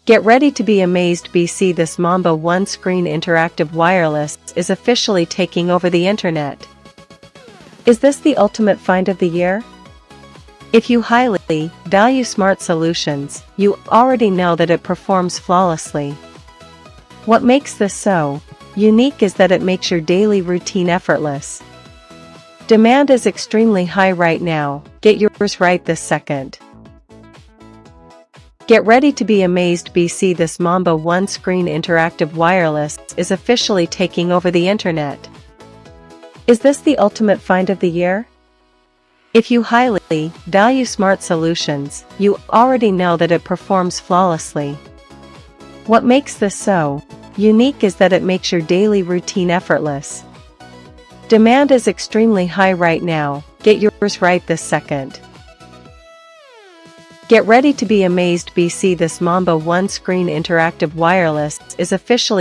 Get ready to be amazed BC. This Mamba one-screen interactive wireless is officially taking over the internet. Is this the ultimate find of the year? If you highly value smart solutions, you already know that it performs flawlessly. What makes this so unique is that it makes your daily routine effortless. Demand is extremely high right now. Get yours right this second. Get ready to be amazed BC. This Mamba one-screen interactive wireless is officially taking over the internet. Is this the ultimate find of the year? If you highly value smart solutions, you already know that it performs flawlessly. What makes this so unique is that it makes your daily routine effortless. Demand is extremely high right now. Get yours right this second. Get ready to be amazed BC. This Mamba one-screen interactive wireless is officially